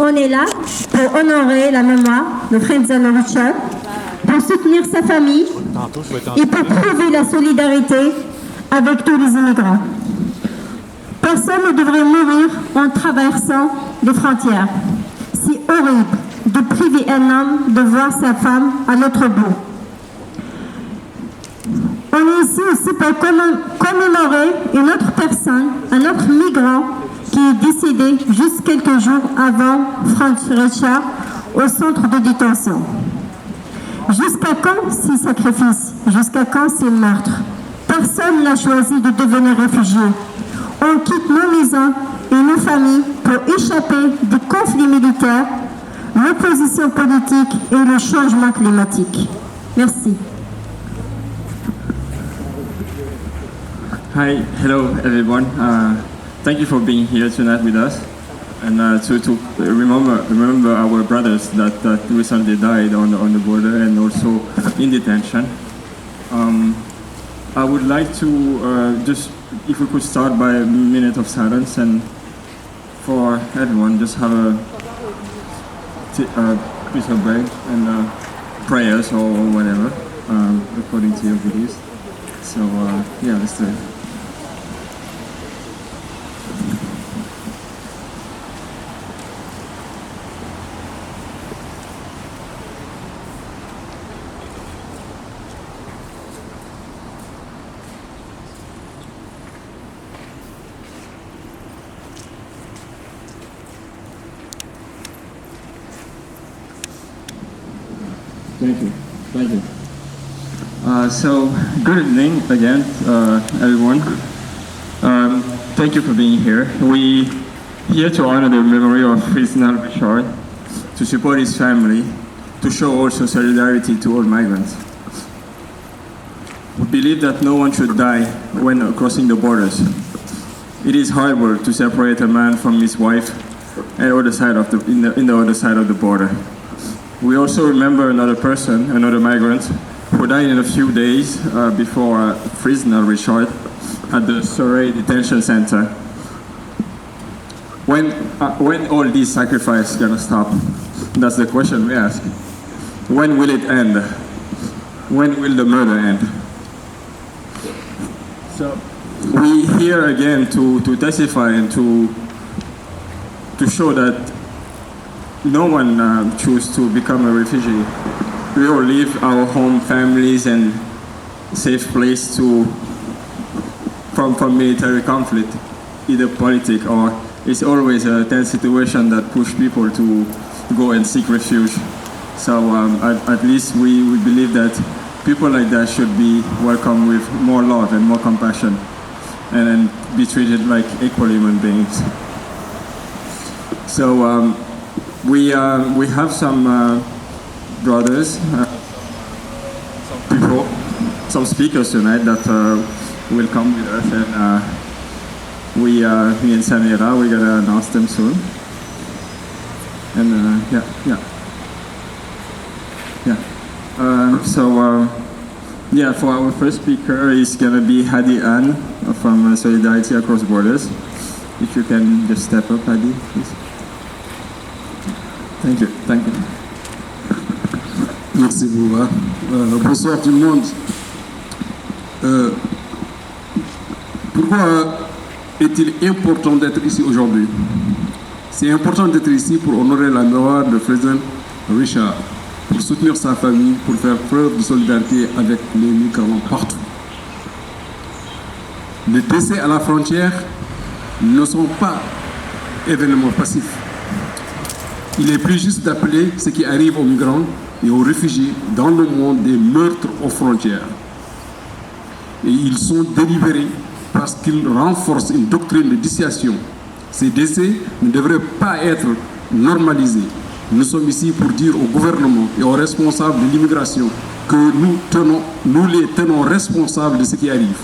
On est là pour honorer la mémoire de Frenzano Richard, pour soutenir sa famille et pour prouver la solidarité avec tous les immigrants. Personne ne devrait mourir en traversant les frontières. C'est horrible de priver un homme de voir sa femme à l'autre bout. On est ici aussi pour commémorer une autre personne, un autre migrant qui est décédé juste quelques jours avant Franz Richard au centre de détention. Jusqu'à quand ces sacrifices? Jusqu'à quand ces meurtres? Personne n'a choisi de devenir réfugié. On quitte nos maisons et nos familles pour échapper des conflits militaires, l'opposition politique et le changement climatique. Merci. Hi, hello everyone. Thank you for being here tonight with us, and to remember our brothers that recently died on the border and also in detention. I would like to just, if we could start by a minute of silence, and for everyone, just have a piece of break and prayers or whatever, according to your beliefs. So yeah, let's do it. Thank you. Thank you. So, good evening again, everyone. Thank you for being here. We here to honor the memory of Ferdinand Richard, to support his family, to show also solidarity to all migrants. We believe that no one should die when crossing the borders. It is horrible to separate a man from his wife and other side of in the other side of the border. We also remember another person, another migrant, who died in a few days before Ferdinand Richard at the Surrey Detention Center. When all these sacrifices gonna stop? That's the question we ask. When will it end? When will the murder end? So we here again to testify and to show that no one chooses to become a refugee. We all leave our home, families, and safe place from military conflict, either politic or it's always a tense situation that push people to go and seek refuge. So at least we believe that people like that should be welcomed with more love and more compassion, and be treated like equal human beings. So we have some brothers, some people, some speakers tonight that will come with us, and me and Samira, we're gonna announce them soon. And yeah, for our first speaker is gonna be Hadi Anne from Solidarity Across Borders. If you can just step up, Hadi, please. Thank you. Thank you. Merci beaucoup. Bonsoir tout le monde. Pourquoi est-il important d'être ici aujourd'hui? C'est important d'être ici pour honorer la mémoire de Ferdinand Richard, pour soutenir sa famille, pour faire preuve de solidarité avec les migrants partout. Les décès à la frontière ne sont pas événements passifs. Il est plus juste d'appeler ce qui arrive aux migrants et aux réfugiés dans le monde des meurtres aux frontières. Et ils sont délibérés parce qu'ils renforcent une doctrine de dissuasion. Ces décès ne devraient pas être normalisés. Nous sommes ici pour dire au gouvernement et aux responsables de l'immigration que nous les tenons responsables de ce qui arrive.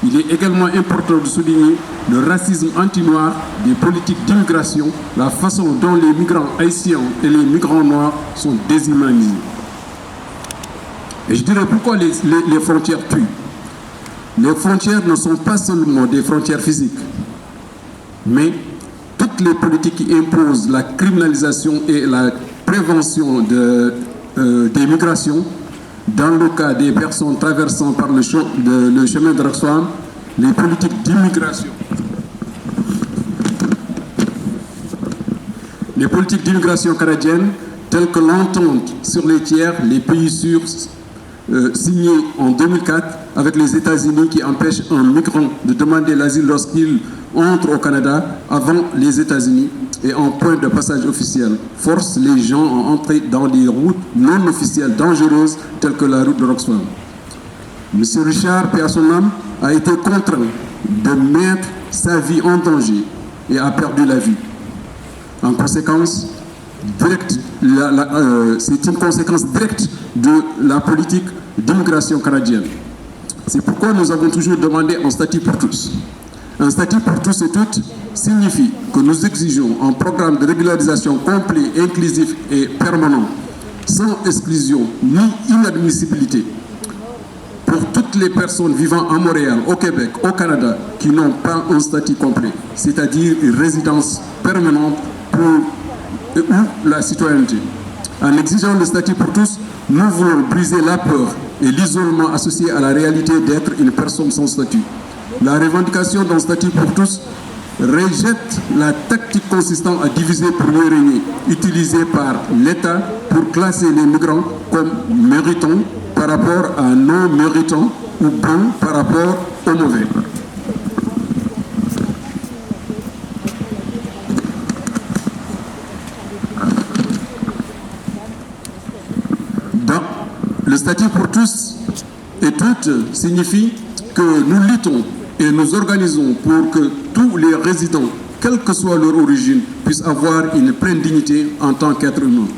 Il est également important de souligner le racisme anti-noir des politiques d'immigration, la façon dont les migrants haïtiens et les migrants noirs sont déshumanisés. Et je dirais pourquoi les frontières tuent. Les frontières ne sont pas seulement des frontières physiques, mais toute toutes les politiques qui imposent la criminalisation et la prévention des migrations, dans le cas des personnes traversant par le chemin de Roxham, les politiques d'immigration. Les politiques d'immigration canadiennes, telles que l'entente sur les tiers, les pays sûrs, signée en 2004 avec les États-Unis qui empêchent un migrant de demander l'asile lorsqu'il entre au Canada avant les États-Unis et en point de passage officiel, force les gens à entrer dans des routes non officielles dangereuses telles que la route de Roxham. M. Richard, paix à son âme, a été contraint de mettre sa vie en danger et a perdu la vie. En conséquence, c'est une conséquence directe de la politique d'immigration canadienne. C'est pourquoi nous avons toujours demandé un statut pour tous. Un statut pour tous et toutes signifie que nous exigeons un programme de régularisation complet, inclusif et permanent, sans exclusion ni inadmissibilité, pour toutes les personnes vivant à Montréal, au Québec, au Canada, qui n'ont pas un statut complet, c'est-à-dire une résidence permanente ou la citoyenneté. En exigeant le statut pour tous, nous voulons briser la peur et l'isolement associé à la réalité d'être une personne sans statut. La revendication d'un statut pour tous rejette la tactique consistant à diviser pour mieux régner, utilisée par l'État pour classer les migrants comme méritants par rapport à non méritants ou bons par rapport aux mauvais. Le statut pour tous et toutes signifie que nous luttons et nous organisons pour que tous les résidents, quelle que soit leur origine, puissent avoir une pleine dignité en tant qu'être humain.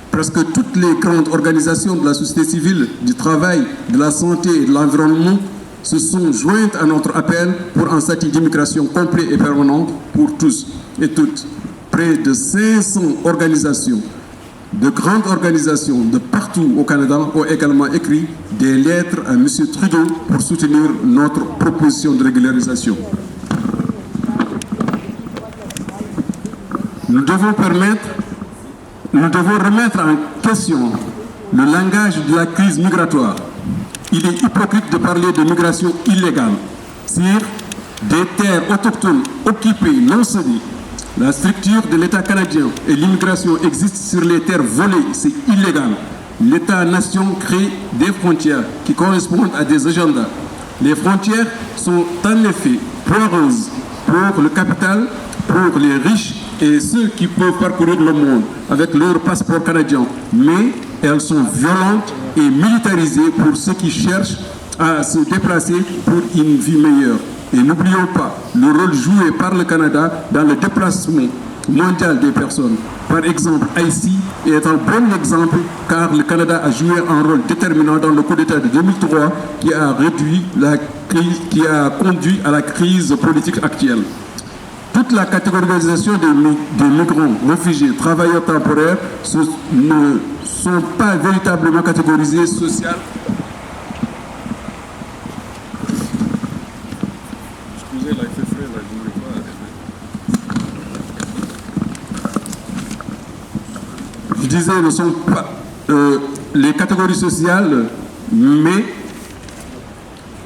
Presque toutes les grandes organisations de la société civile, du travail, de la santé et de l'environnement se sont jointes à notre appel pour un statut d'immigration complet et permanent pour tous et toutes. Près de 500 organisations, de grandes organisations de partout au Canada ont également écrit des lettres à M. Trudeau pour soutenir notre proposition de régularisation. Nous devons remettre en question le langage de la crise migratoire. Il est hypocrite de parler de migration illégale sur des terres autochtones occupées, non cédées. La structure de l'État canadien et l'immigration existent sur les terres volées, c'est illégal. L'État-nation crée des frontières qui correspondent à des agendas. Les frontières sont en effet poreuses pour le capital, pour les riches et ceux qui peuvent parcourir le monde avec leur passeport canadien. Mais elles sont violentes et militarisées pour ceux qui cherchent à se déplacer pour une vie meilleure. Et n'oublions pas le rôle joué par le Canada dans le déplacement mondial des personnes. Par exemple, Haïti est un bon exemple car le Canada a joué un rôle déterminant dans le coup d'État de 2003 qui a conduit à la crise politique actuelle. Toute la catégorisation des migrants, réfugiés, travailleurs temporaires ne sont pas véritablement catégorisés socialement. Je disais, ne sont pas les catégories sociales, mais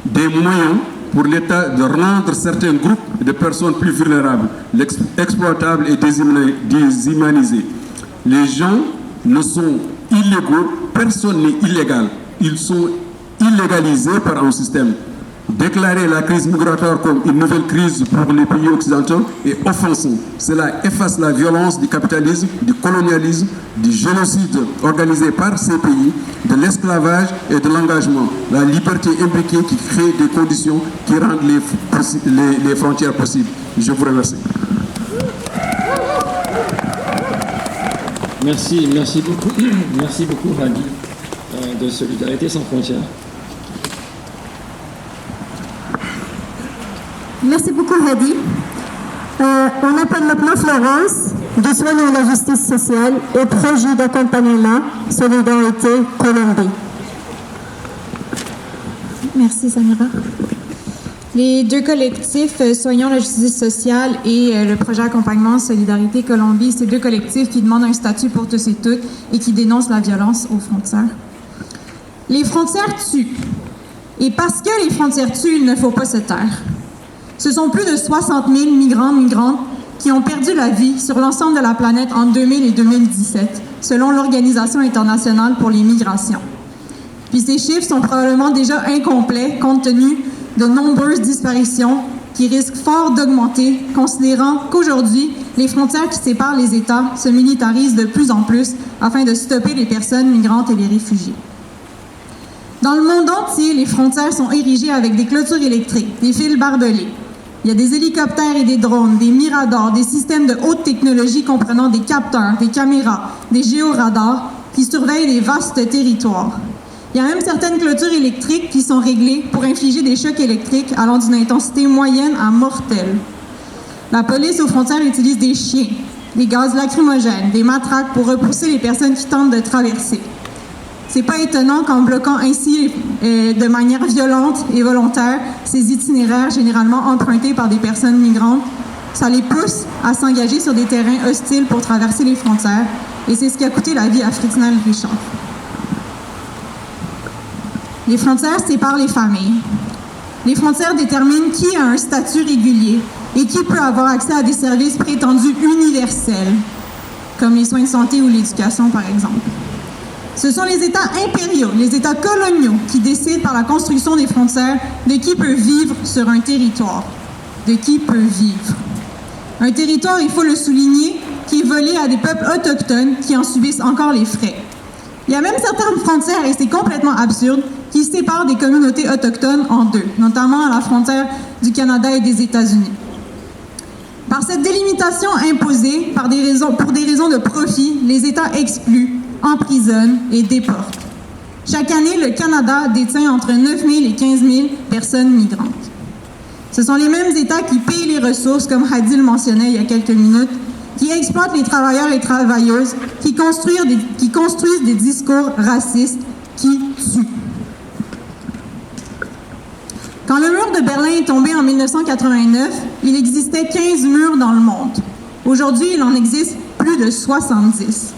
des moyens pour l'État de rendre certains groupes de personnes plus vulnérables, exploitables et déshumanisés. Les gens ne sont illégaux, personne n'est illégal. Ils sont illégalisés par un système. Déclarer la crise migratoire comme une nouvelle crise pour les pays occidentaux est offensant. Cela efface la violence du capitalisme, du colonialisme, du génocide organisé par ces pays, de l'esclavage et de l'engagement. La liberté imbriquée qui crée des conditions qui rendent les frontières possibles. Je vous remercie. Merci beaucoup Hadi de Solidarité sans frontières. Merci beaucoup, Hadi. On appelle maintenant Florence de Soignons la justice sociale et projet d'accompagnement Solidarité Colombie. Merci, Samira. Les deux collectifs, Soignons la justice sociale et le projet Accompagnement Solidarité Colombie, c'est deux collectifs qui demandent un statut pour tous et toutes et qui dénoncent la violence aux frontières. Les frontières tuent. Et parce que les frontières tuent, il ne faut pas se taire. Ce sont plus de 60 000 migrants, migrantes qui ont perdu la vie sur l'ensemble de la planète en 2000 et 2017, selon l'Organisation internationale pour les migrations. Puis ces chiffres sont probablement déjà incomplets compte tenu de nombreuses disparitions qui risquent fort d'augmenter, considérant qu'aujourd'hui, les frontières qui séparent les États se militarisent de plus en plus afin de stopper les personnes migrantes et les réfugiés. Dans le monde entier, les frontières sont érigées avec des clôtures électriques, des fils barbelés. Il y a des hélicoptères et des drones, des miradors, des systèmes de haute technologie comprenant des capteurs, des caméras, des géoradars qui surveillent les vastes territoires. Il y a même certaines clôtures électriques qui sont réglées pour infliger des chocs électriques allant d'une intensité moyenne à mortelle. La police aux frontières utilise des chiens, des gaz lacrymogènes, des matraques pour repousser les personnes qui tentent de traverser. C'est pas étonnant qu'en bloquant ainsi de manière violente et volontaire ces itinéraires généralement empruntés par des personnes migrantes, ça les pousse à s'engager sur des terrains hostiles pour traverser les frontières, et c'est ce qui a coûté la vie à Fritinelle Richard. Les frontières séparent les familles. Les frontières déterminent qui a un statut régulier et qui peut avoir accès à des services prétendus universels, comme les soins de santé ou l'éducation, par exemple. Ce sont les États impériaux, les États coloniaux, qui décident par la construction des frontières de qui peut vivre sur un territoire, de qui peut vivre. Un territoire, il faut le souligner, qui est volé à des peuples autochtones qui en subissent encore les frais. Il y a même certaines frontières, et c'est complètement absurde, qui séparent des communautés autochtones en deux, notamment à la frontière du Canada et des États-Unis. Par cette délimitation imposée pour des raisons de profit, les États excluent, emprisonnent et déportent. Chaque année, le Canada détient entre 9 000 et 15 000 personnes migrantes. Ce sont les mêmes États qui payent les ressources, comme Hadi le mentionnait il y a quelques minutes, qui exploitent les travailleurs et travailleuses, qui construisent des discours racistes qui tuent. Quand le mur de Berlin est tombé en 1989, il existait 15 murs dans le monde. Aujourd'hui, il en existe plus de 70.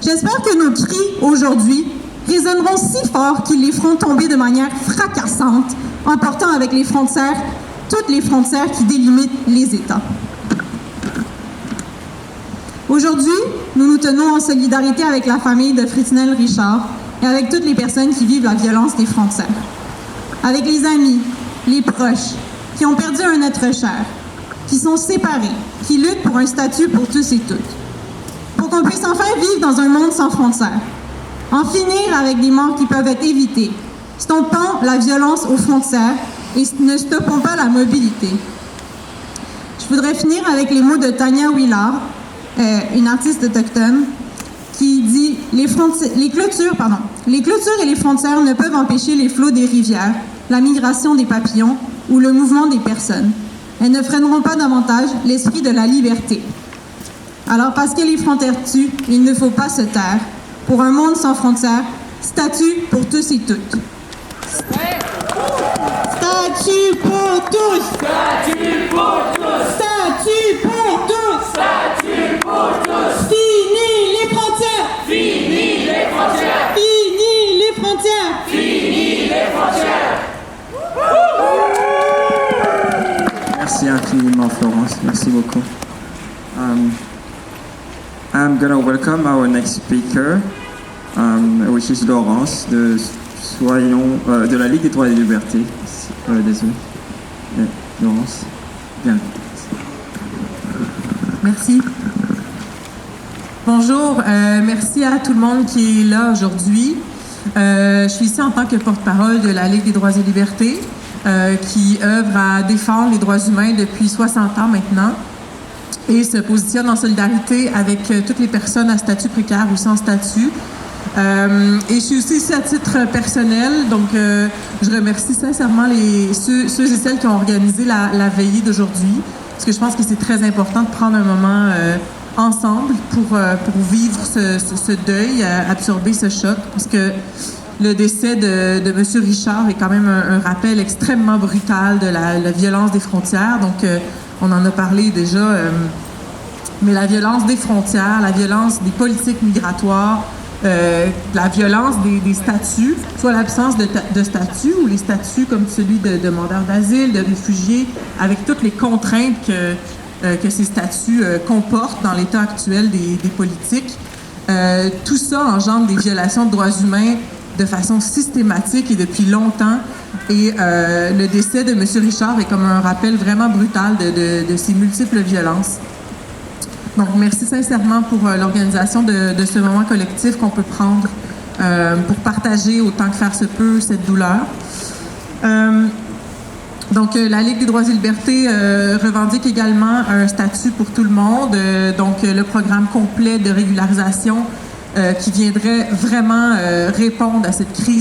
J'espère que nos cris, aujourd'hui, résonneront si fort qu'ils les feront tomber de manière fracassante, emportant avec les frontières, toutes les frontières qui délimitent les États. Aujourd'hui, nous nous tenons en solidarité avec la famille de Fritinelle Richard et avec toutes les personnes qui vivent la violence des frontières. Avec les amis, les proches, qui ont perdu un être cher, qui sont séparés, qui luttent pour un statut pour tous et toutes. Pour qu'on puisse enfin vivre dans un monde sans frontières. En finir avec des morts qui peuvent être évitées. Stoppons la violence aux frontières et ne stoppons pas la mobilité. Je voudrais finir avec les mots de Tanya Willard, une artiste autochtone, qui dit « Les clôtures et les frontières ne peuvent empêcher les flots des rivières, la migration des papillons ou le mouvement des personnes. Elles ne freineront pas davantage l'esprit de la liberté. Alors, parce que les frontières tuent, il ne faut pas se taire. Pour un monde sans frontières, statut pour tous et toutes. » Statut pour tous! Statut pour tous! Statut pour tous! Statut pour tous! Fini les frontières! Fini les frontières! Fini les frontières! Fini les frontières! Merci infiniment, Florence. Merci beaucoup. I'm gonna welcome our next speaker, which is Laurence de la Ligue des droits et libertés. Désolé. Laurence, bien. Merci. Bonjour, merci à tout le monde qui est là aujourd'hui. Je suis ici en tant que porte-parole de la Ligue des droits et libertés, qui œuvre à défendre les droits humains depuis 60 ans maintenant et se positionne en solidarité avec toutes les personnes à statut précaire ou sans statut. Et je suis aussi ici à titre personnel, donc je remercie sincèrement ceux et celles qui ont organisé la veillée d'aujourd'hui, parce que je pense que c'est très important de prendre un moment ensemble pour vivre ce deuil, absorber ce choc, parce que le décès de M. Richard est quand même un rappel extrêmement brutal de la violence des frontières. Donc, on en a parlé déjà, mais la violence des frontières, la violence des politiques migratoires, la violence des statuts, soit l'absence de statuts ou les statuts comme celui de demandeurs d'asile, de réfugiés, avec toutes les contraintes que ces statuts comportent dans l'état actuel des politiques. Tout ça engendre des violations de droits humains de façon systématique et depuis longtemps. Et le décès de M. Richard est comme un rappel vraiment brutal de ces multiples violences. Donc, merci sincèrement pour l'organisation de ce moment collectif qu'on peut prendre pour partager autant que faire se peut cette douleur. Donc, la Ligue des droits et libertés revendique également un statut pour tout le monde, donc le programme complet de régularisation qui viendrait vraiment répondre à cette crise